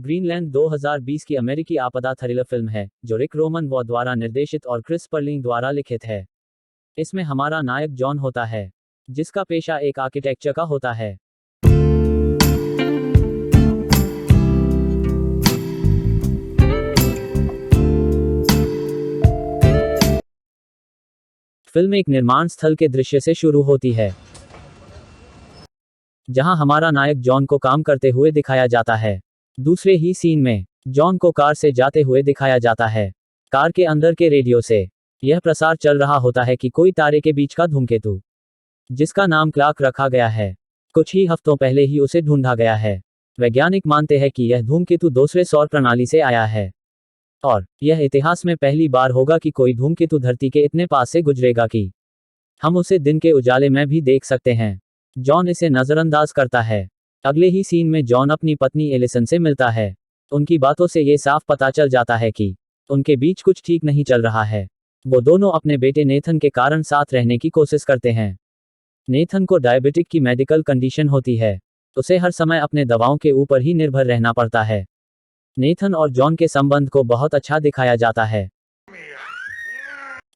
Greenland 2020 की अमेरिकी आपदा थ्रिलर फिल्म है जो रिक रोमन वॉ द्वारा निर्देशित और क्रिस पर्लिंग द्वारा लिखित है। इसमें हमारा नायक जॉन होता है, जिसका पेशा एक आर्किटेक्चर का होता है। फिल्म एक निर्माण स्थल के दृश्य से शुरू होती है, जहां हमारा नायक जॉन को काम करते हुए दिखाया जाता है। दूसरे ही सीन में जॉन को कार से जाते हुए दिखाया जाता है। कार के अंदर के रेडियो से यह प्रसार चल रहा होता है कि कोई तारे के बीच का धूमकेतु, जिसका नाम क्लार्क रखा गया है, कुछ ही हफ्तों पहले ही उसे ढूंढा गया है। वैज्ञानिक मानते हैं कि यह धूमकेतु दूसरे सौर प्रणाली से आया है और यह इतिहास में पहली बार होगा कि कोई धूमकेतु धरती के इतने पास से गुजरेगा कि हम उसे दिन के उजाले में भी देख सकते हैं। जॉन इसे नजरअंदाज करता है। अगले ही सीन में जॉन अपनी पत्नी एलिसन से मिलता है। उनकी बातों से ये साफ पता चल जाता है कि उनके बीच कुछ ठीक नहीं चल रहा है। वो दोनों अपने बेटे नेथन के कारण साथ रहने की कोशिश करते हैं। नेथन को डायबिटिक की मेडिकल कंडीशन होती है, उसे हर समय अपने दवाओं के ऊपर ही निर्भर रहना पड़ता है। नेथन और जॉन के संबंध को बहुत अच्छा दिखाया जाता है।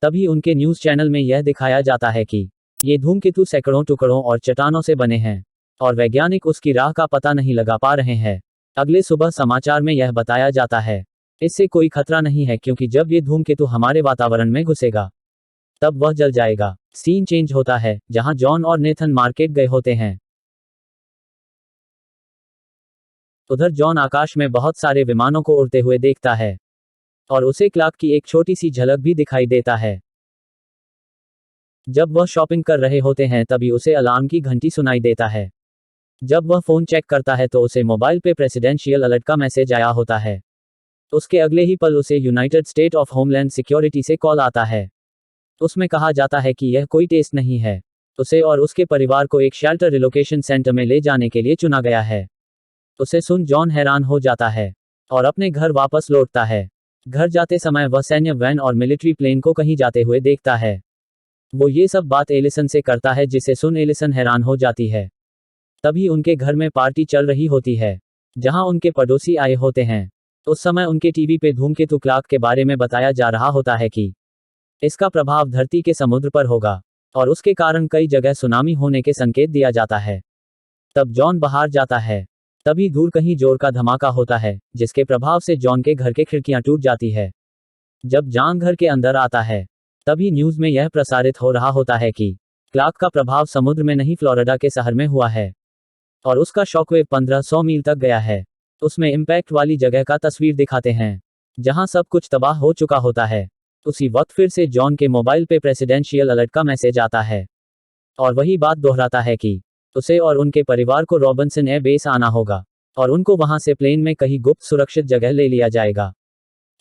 तभी उनके न्यूज़ चैनल में यह दिखाया जाता है कि ये धूमकेतु सैकड़ों टुकड़ों और चट्टानों से बने हैं और वैज्ञानिक उसकी राह का पता नहीं लगा पा रहे हैं। अगले सुबह समाचार में यह बताया जाता है, इससे कोई खतरा नहीं है क्योंकि जब ये धूमकेतु हमारे वातावरण में घुसेगा तब वह जल जाएगा। सीन चेंज होता है जहां जॉन और नेथन मार्केट गए होते हैं। उधर जॉन आकाश में बहुत सारे विमानों को उड़ते हुए देखता है और उसे क्लार्क की एक छोटी सी झलक भी दिखाई देता है। जब वह शॉपिंग कर रहे होते हैं तभी उसे अलार्म की घंटी सुनाई देता है। जब वह फोन चेक करता है तो उसे मोबाइल पे प्रेसिडेंशियल अलर्ट का मैसेज आया होता है। उसके अगले ही पल उसे United state of homeland security से कॉल आता है। उसमें कहा जाता है कि यह कोई टेस्ट नहीं है, उसे और उसके परिवार को एक शेल्टर रिलोकेशन सेंटर में ले जाने के लिए चुना गया है। उसे सुन जॉन हैरान हो जाता है और अपने घर वापस लौटता है। घर जाते समय वह सैन्य वैन और मिलिट्री प्लेन को कहीं जाते हुए देखता है। वो ये सब बात एलिसन से करता है, जिसे सुन एलिसन हैरान हो जाती है। तभी उनके घर में पार्टी चल रही होती है जहां उनके पड़ोसी आए होते हैं। उस समय उनके टीवी पे धूमकेतु क्लार्क के बारे में बताया जा रहा होता है कि इसका प्रभाव धरती के समुद्र पर होगा और उसके कारण कई जगह सुनामी होने के संकेत दिया जाता है। तब जॉन बाहर जाता है। तभी दूर कहीं जोर का धमाका होता है, जिसके प्रभाव से जॉन के घर के खिड़कियां टूट जाती है। जब जॉन घर के अंदर आता है तभी न्यूज में यह प्रसारित हो रहा होता है कि क्लार्क का प्रभाव समुद्र में नहीं फ्लोरिडा के शहर में हुआ है और उसका शॉकवेव 1500 मील तक गया है। उसमें इम्पैक्ट वाली जगह का तस्वीर दिखाते हैं जहां सब कुछ तबाह हो चुका होता है। उसी वक्त फिर से जॉन के मोबाइल पे प्रेसिडेंशियल अलर्ट का मैसेज आता है और वही बात दोहराता है कि उसे और उनके परिवार को रॉबिन्सन एयर बेस आना होगा और उनको वहां से प्लेन में कहीं गुप्त सुरक्षित जगह ले लिया जाएगा।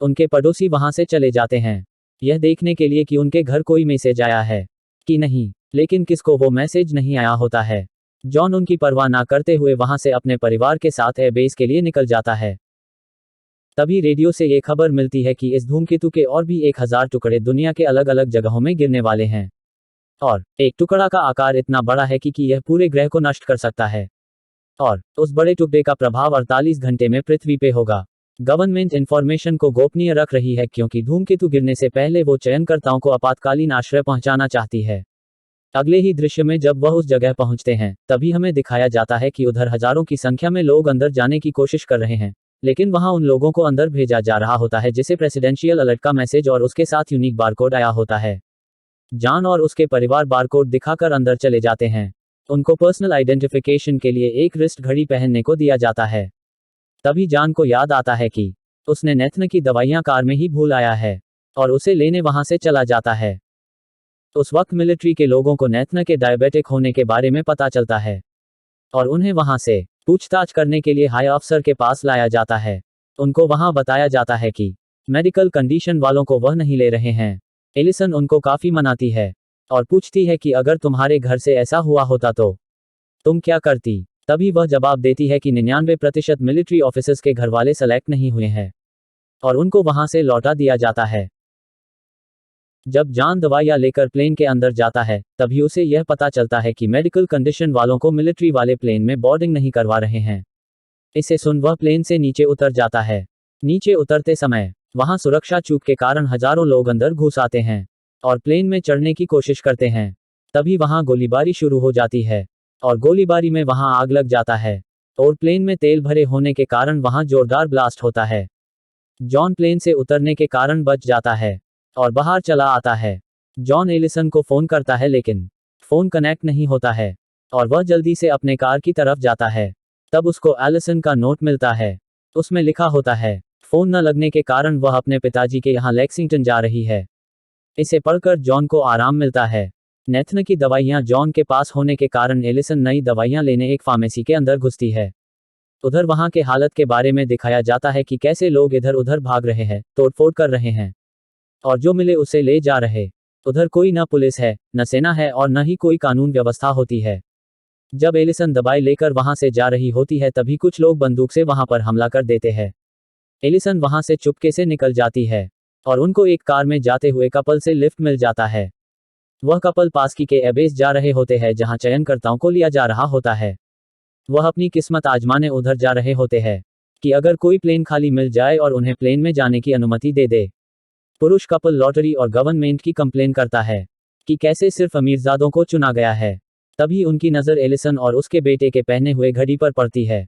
उनके पड़ोसी वहां से चले जाते हैं यह देखने के लिए कि उनके घर कोई मैसेज आया है कि नहीं, लेकिन किसको वो मैसेज नहीं आया होता है। जॉन उनकी परवाह ना करते हुए वहां से अपने परिवार के साथ एयरबेस के लिए निकल जाता है। तभी रेडियो से ये खबर मिलती है कि इस धूमकेतु के और भी 1000 टुकड़े दुनिया के अलग अलग जगहों में गिरने वाले हैं और एक टुकड़ा का आकार इतना बड़ा है कि यह पूरे ग्रह को नष्ट कर सकता है और उस बड़े टुकड़े का प्रभाव 48 घंटे में पृथ्वी पे होगा। गवर्नमेंट इंफॉर्मेशन को गोपनीय रख रही है क्योंकि धूमकेतु गिरने से पहले वो चयनकर्ताओं को आपातकालीन आश्रय पहुंचाना चाहती है। अगले ही दृश्य में जब वह उस जगह पहुंचते हैं तभी हमें दिखाया जाता है कि उधर हजारों की संख्या में लोग अंदर जाने की कोशिश कर रहे हैं, लेकिन वहां उन लोगों को अंदर भेजा जा रहा होता है जिसे प्रेसिडेंशियल अलर्ट का मैसेज और उसके साथ यूनिक बारकोड आया होता है। जॉन और उसके परिवार बारकोड दिखाकर अंदर चले जाते हैं। उनको पर्सनल आइडेंटिफिकेशन के लिए एक रिस्ट घड़ी पहनने को दिया जाता है। तभी जॉन को याद आता है कि उसने नेथन की दवाइयां कार में ही भूल आया है और उसे लेने वहां से चला जाता है। उस वक्त मिलिट्री के लोगों को नेथन के डायबिटिक होने के बारे में पता चलता है और उन्हें वहां से पूछताछ करने के लिए हाई अफसर के पास लाया जाता है। उनको वहां बताया जाता है कि मेडिकल कंडीशन वालों को वह नहीं ले रहे हैं। एलिसन उनको काफी मनाती है और पूछती है कि अगर तुम्हारे घर से ऐसा हुआ होता तो तुम क्या करती। तभी वह जवाब देती है कि 99% मिलिट्री ऑफिसर्स के घर वाले सेलेक्ट नहीं हुए हैं और उनको वहां से लौटा दिया जाता है। जब जॉन दवाइयां लेकर प्लेन के अंदर जाता है तभी उसे यह पता चलता है कि मेडिकल कंडीशन वालों को मिलिट्री वाले प्लेन में बोर्डिंग नहीं करवा रहे हैं। इसे सुन वह प्लेन से नीचे उतर जाता है। नीचे उतरते समय वहां सुरक्षा चूक के कारण हजारों लोग अंदर घुस आते हैं और प्लेन में चढ़ने की कोशिश करते हैं। तभी वहां गोलीबारी शुरू हो जाती है और गोलीबारी में वहां आग लग जाता है और प्लेन में तेल भरे होने के कारण वहां जोरदार ब्लास्ट होता है। जॉन प्लेन से उतरने के कारण बच जाता है और बाहर चला आता है। जॉन एलिसन को फोन करता है लेकिन फोन कनेक्ट नहीं होता है और वह जल्दी से अपने कार की तरफ जाता है। तब उसको एलिसन का नोट मिलता है। उसमें लिखा होता है, फोन न लगने के कारण वह अपने पिताजी के यहाँ लेक्सिंगटन जा रही है। इसे पढ़कर जॉन को आराम मिलता है। नेथन की दवाइयाँ जॉन के पास होने के कारण एलिसन नई दवाइयाँ लेने एक फार्मेसी के अंदर घुसती है। उधर वहां के हालत के बारे में दिखाया जाता है कि कैसे लोग इधर उधर भाग रहे हैं, तोड़फोड़ कर रहे हैं और जो मिले उसे ले जा रहे। उधर कोई न पुलिस है, न सेना है और न ही कोई कानून व्यवस्था होती है। जब एलिसन दवाई लेकर वहां से जा रही होती है तभी कुछ लोग बंदूक से वहां पर हमला कर देते हैं। एलिसन वहां से चुपके से निकल जाती है और उनको एक कार में जाते हुए कपल से लिफ्ट मिल जाता है। वह कपल पास की के एबेस जा रहे होते हैं जहां चयनकर्ताओं को लिया जा रहा होता है। वह अपनी किस्मत आजमाने उधर जा रहे होते हैं कि अगर कोई प्लेन खाली मिल जाए और उन्हें प्लेन में जाने की अनुमति दे दे। पुरुष कपल लॉटरी और गवर्नमेंट की कंप्लेन करता है कि कैसे सिर्फ अमीरजादों को चुना गया है। तभी उनकी नज़र एलिसन और उसके बेटे के पहने हुए घड़ी पर पड़ती है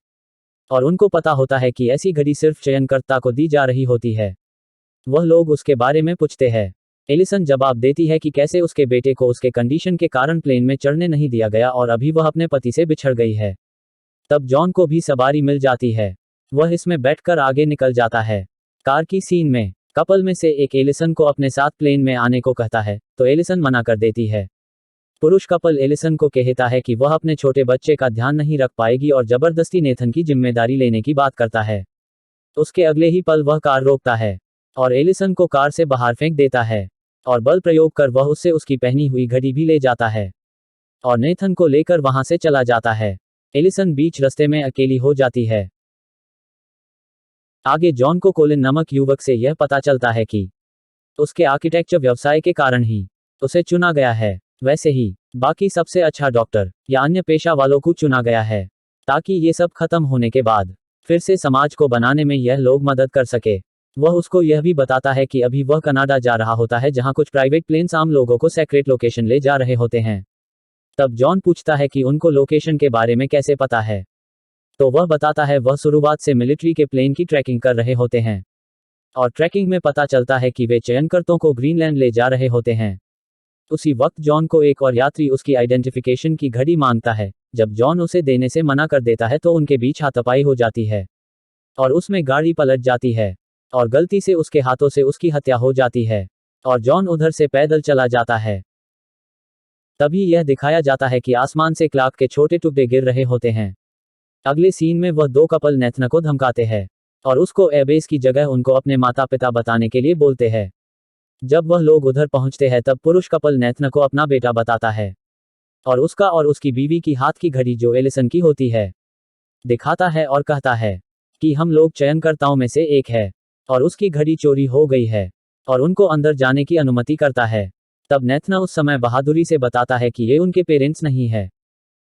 और उनको पता होता है कि ऐसी घड़ी सिर्फ चयनकर्ता को दी जा रही होती है। वह लोग उसके बारे में पूछते हैं। एलिसन जवाब देती है कि कैसे उसके बेटे को उसके कंडीशन के कारण प्लेन में चढ़ने नहीं दिया गया और अभी वह अपने पति से बिछड़ गई है। तब जॉन को भी सवारी मिल जाती है। वह इसमें बैठकर आगे निकल जाता है। कार की सीन में कपल में से एक एलिसन को अपने साथ प्लेन में आने को कहता है तो एलिसन मना कर देती है। पुरुष कपल एलिसन को कहता है कि वह अपने छोटे बच्चे का ध्यान नहीं रख पाएगी और जबरदस्ती नेथन की जिम्मेदारी लेने की बात करता है। उसके अगले ही पल वह कार रोकता है और एलिसन को कार से बाहर फेंक देता है और बल प्रयोग कर वह उससे उसकी पहनी हुई घड़ी भी ले जाता है और नेथन को लेकर वहां से चला जाता है। एलिसन बीच रास्ते में अकेली हो जाती है। आगे जॉन को कोलिन नामक युवक से यह पता चलता है कि उसके आर्किटेक्चर व्यवसाय के कारण ही उसे चुना गया है। वैसे ही बाकी सबसे अच्छा डॉक्टर या अन्य पेशा वालों को चुना गया है ताकि ये सब खत्म होने के बाद फिर से समाज को बनाने में यह लोग मदद कर सके। वह उसको यह भी बताता है कि अभी वह कनाडा जा रहा होता है जहां कुछ प्राइवेट प्लेन्स आम लोगों को सेक्रेट लोकेशन ले जा रहे होते हैं। तब जॉन पूछता है कि उनको लोकेशन के बारे में कैसे पता है तो वह बताता है वह शुरुआत से मिलिट्री के प्लेन की ट्रैकिंग कर रहे होते हैं और ट्रैकिंग में पता चलता है कि वे चयनकर्ताओं को ग्रीनलैंड ले जा रहे होते हैं। उसी वक्त जॉन को एक और यात्री उसकी आइडेंटिफिकेशन की घड़ी मांगता है। जब जॉन उसे देने से मना कर देता है तो उनके बीच हाथापाई हो जाती है और उसमें गाड़ी पलट जाती है और गलती से उसके हाथों से उसकी हत्या हो जाती है और जॉन उधर से पैदल चला जाता है। तभी यह दिखाया जाता है कि आसमान से क्लार्क के छोटे टुकड़े गिर रहे होते हैं। अगले सीन में वह दो कपल नेथन को धमकाते हैं और उसको एबेस की जगह उनको अपने माता पिता बताने के लिए बोलते हैं। जब वह लोग उधर पहुंचते हैं तब पुरुष कपल नेथन को अपना बेटा बताता है और उसका और उसकी बीवी की हाथ की घड़ी जो एलिसन की होती है दिखाता है और कहता है कि हम लोग चयनकर्ताओं में से एक है और उसकी घड़ी चोरी हो गई है और उनको अंदर जाने की अनुमति करता है। तब नेथन उस समय बहादुरी से बताता है कि ये उनके पेरेंट्स नहीं है,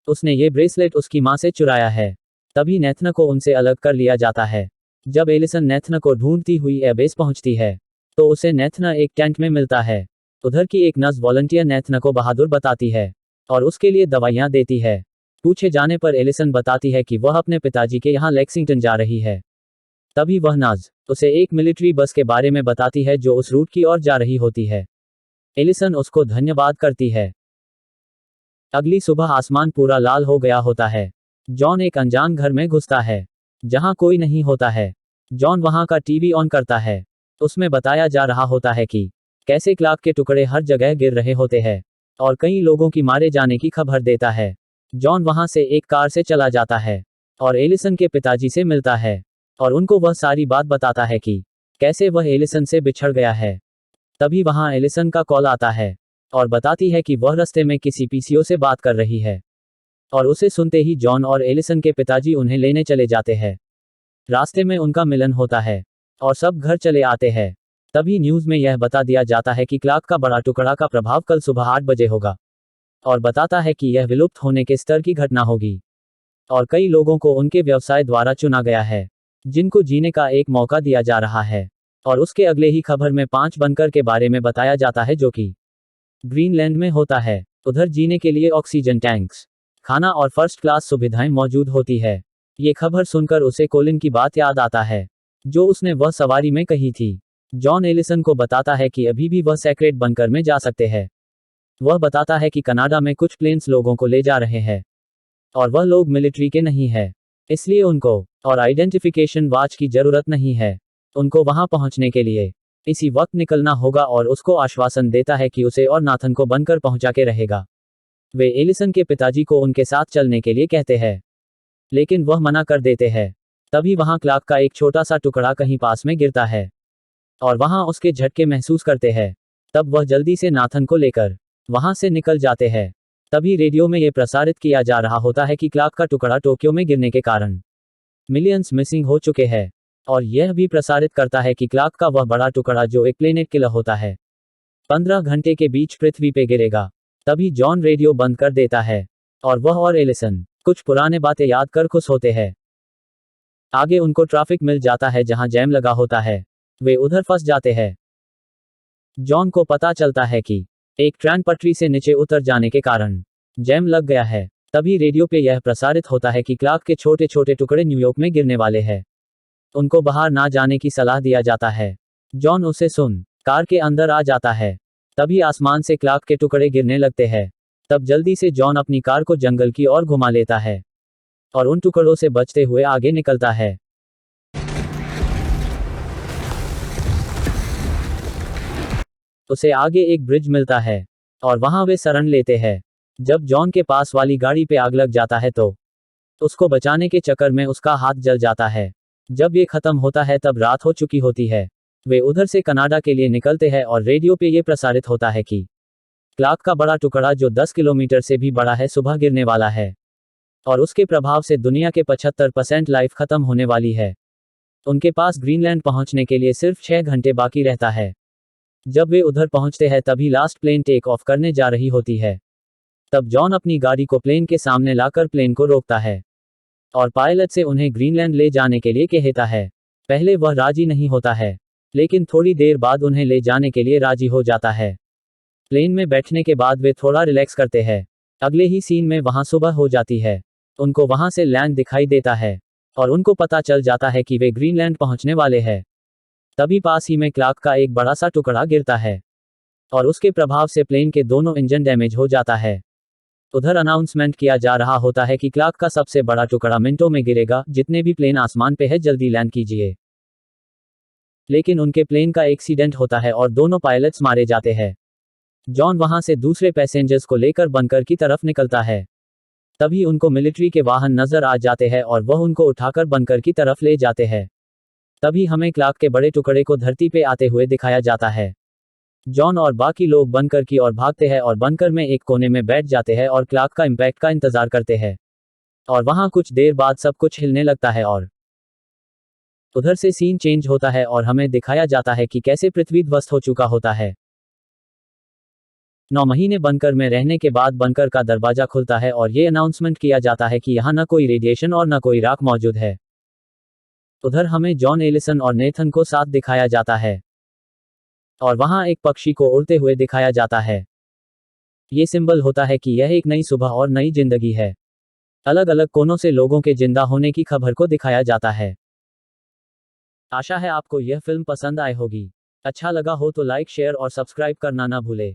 उसने ये ब्रेसलेट उसकी माँ से चुराया है। तभी नेथन को उनसे अलग कर लिया जाता है। जब एलिसन नेथन को ढूंढती हुई एबेस पहुंचती है तो उसे नेथन एक टेंट में मिलता है। उधर की एक नर्स वॉलंटियर नेथन को बहादुर बताती है और उसके लिए दवाइयां देती है। पूछे जाने पर एलिसन बताती है कि वह अपने पिताजी के यहाँ लेक्सिंगटन जा रही है। तभी वह नर्स उसे एक मिलिट्री बस के बारे में बताती है जो उस रूट की ओर जा रही होती है। एलिसन उसको धन्यवाद करती है। अगली सुबह आसमान पूरा लाल हो गया होता है। जॉन एक अनजान घर में घुसता है जहां कोई नहीं होता है। जॉन वहां का टीवी ऑन करता है। उसमें बताया जा रहा होता है कि कैसे क्लार्क के टुकड़े हर जगह गिर रहे होते हैं और कई लोगों की मारे जाने की खबर देता है। जॉन वहां से एक कार से चला जाता है और एलिसन के पिताजी से मिलता है और उनको वह सारी बात बताता है कि कैसे वह एलिसन से बिछड़ गया है। तभी वहां एलिसन का कॉल आता है और बताती है कि वह रास्ते में किसी पीसीओ से बात कर रही है और उसे सुनते ही जॉन और एलिसन के पिताजी उन्हें लेने चले जाते हैं। रास्ते में उनका मिलन होता है और सब घर चले आते हैं। तभी न्यूज़ में यह बता दिया जाता है कि क्लार्क का बड़ा टुकड़ा का प्रभाव कल सुबह 8 बजे होगा और बताता है कि यह विलुप्त होने के स्तर की घटना होगी। और कई लोगों को उनके व्यवसाय द्वारा चुना गया है, जिनको जीने का एक मौका दिया जा रहा है। और उसके अगले ही खबर में 5 बंकर के बारे में बताया जाता है जो कि ग्रीनलैंड में होता है। उधर जीने के लिए ऑक्सीजन टैंक्स, खाना और फर्स्ट क्लास सुविधाएं मौजूद होती है। ये खबर सुनकर उसे कोलिन की बात याद आता है, जो उसने वह सवारी में कही थी। जॉन एलिसन को बताता है कि अभी भी वह सेक्रेट बंकर में जा सकते हैं। वह बताता है कि कनाडा में कुछ प्लेन्स लोगों को ले जा रहे हैं, और वह लोग मिलिट्री के नहीं है, इसलिए उनको और आइडेंटिफिकेशन वाच की जरूरत नहीं है। उनको वहां पहुंचने के लिए इसी वक्त निकलना होगा और उसको आश्वासन देता है कि उसे और नाथन को बनकर पहुंचा के रहेगा। वे एलिसन के पिताजी को उनके साथ चलने के लिए कहते हैं, लेकिन वह मना कर देते हैं। तभी वहां क्लार्क का एक छोटा सा टुकड़ा कहीं पास में गिरता है, और वहां उसके झटके महसूस करते हैं। तब वह जल्दी से नाथन को लेकर वहां से निकल जाते हैं। तभी रेडियो में यह प्रसारित किया जा रहा होता है कि क्लार्क का टुकड़ा टोक्यो में गिरने के कारण मिलियंस मिसिंग हो चुके हैं, और यह भी प्रसारित करता है कि क्लार्क का वह बड़ा टुकड़ा जो एक प्लेनेट किलर होता है 15 घंटे के बीच पृथ्वी पे गिरेगा। तभी जॉन रेडियो बंद कर देता है, और वह और एलिसन कुछ पुराने बातें याद कर खुश होते हैं। आगे उनको ट्रैफिक मिल जाता है जहां जैम लगा होता है। वे उधर फंस जाते हैं। जॉन को पता चलता है कि एक ट्रेन पटरी से नीचे उतर जाने के कारण जैम लग गया है। तभी रेडियो पे यह प्रसारित होता है कि क्लार्क के छोटे छोटे टुकड़े न्यूयॉर्क में गिरने वाले हैं। उनको बाहर ना जाने की सलाह दिया जाता है। जॉन उसे सुन कार के अंदर आ जाता है। तभी आसमान से क्लार्क के टुकड़े गिरने लगते हैं। तब जल्दी से जॉन अपनी कार को जंगल की ओर घुमा लेता है, और उन टुकड़ों से बचते हुए आगे निकलता है। उसे आगे एक ब्रिज मिलता है, और वहां वे शरण लेते हैं। जब जॉन के पास वाली गाड़ी पे आग लग जाता है तो उसको बचाने के चक्कर में उसका हाथ जल जाता है। जब ये खत्म होता है तब रात हो चुकी होती है। वे उधर से कनाडा के लिए निकलते हैं और रेडियो पे ये प्रसारित होता है कि क्लार्क का बड़ा टुकड़ा जो 10 किलोमीटर से भी बड़ा है सुबह गिरने वाला है, और उसके प्रभाव से दुनिया के 75% लाइफ खत्म होने वाली है। उनके पास ग्रीनलैंड पहुंचने के लिए सिर्फ 6 घंटे बाकी रहता है। जब वे उधर पहुंचते हैं तभी लास्ट प्लेन टेक ऑफ करने जा रही होती है। तब जॉन अपनी गाड़ी को प्लेन के सामने लाकर प्लेन को रोकता है, और पायलट से उन्हें ग्रीनलैंड ले जाने के लिए कहता है। पहले वह राजी नहीं होता है, लेकिन थोड़ी देर बाद उन्हें ले जाने के लिए राजी हो जाता है। प्लेन में बैठने के बाद वे थोड़ा रिलैक्स करते हैं। अगले ही सीन में वहां सुबह हो जाती है। उनको वहां से लैंड दिखाई देता है, और उनको पता चल जाता है कि वे ग्रीनलैंड पहुंचने वाले हैं। तभी पास ही में क्लार्क का एक बड़ा सा टुकड़ा गिरता है, और उसके प्रभाव से प्लेन के दोनों इंजन डैमेज हो जाता है। उधर अनाउंसमेंट किया जा रहा होता है कि क्लार्क का सबसे बड़ा टुकड़ा मिनटों में गिरेगा, जितने भी प्लेन आसमान पे है जल्दी लैंड कीजिए। लेकिन उनके प्लेन का एक्सीडेंट होता है और दोनों पायलट्स मारे जाते हैं। जॉन वहां से दूसरे पैसेंजर्स को लेकर बंकर की तरफ निकलता है। तभी उनको मिलिट्री के वाहन नजर आ जाते हैं और वह उनको उठाकर बंकर की तरफ ले जाते हैं। तभी हमें क्लार्क के बड़े टुकड़े को धरती पे आते हुए दिखाया जाता है। जॉन और बाकी लोग बंकर की ओर भागते हैं और बंकर में एक कोने में बैठ जाते हैं और क्लार्क का इम्पैक्ट का इंतजार करते हैं। और वहां कुछ देर बाद सब कुछ हिलने लगता है, और उधर से सीन चेंज होता है और हमें दिखाया जाता है कि कैसे पृथ्वी ध्वस्त हो चुका होता है। 9 महीने बंकर में रहने के बाद बंकर का दरवाजा खुलता है और ये अनाउंसमेंट किया जाता है कि यहाँ न कोई रेडिएशन और न कोई राख मौजूद है। उधर हमें जॉन एलिसन और नेथन को साथ दिखाया जाता है, और वहां एक पक्षी को उड़ते हुए दिखाया जाता है। ये सिंबल होता है कि यह एक नई सुबह और नई जिंदगी है। अलग अलग कोनों से लोगों के जिंदा होने की खबर को दिखाया जाता है। आशा है आपको यह फिल्म पसंद आई होगी। अच्छा लगा हो तो लाइक, शेयर और सब्सक्राइब करना ना भूले।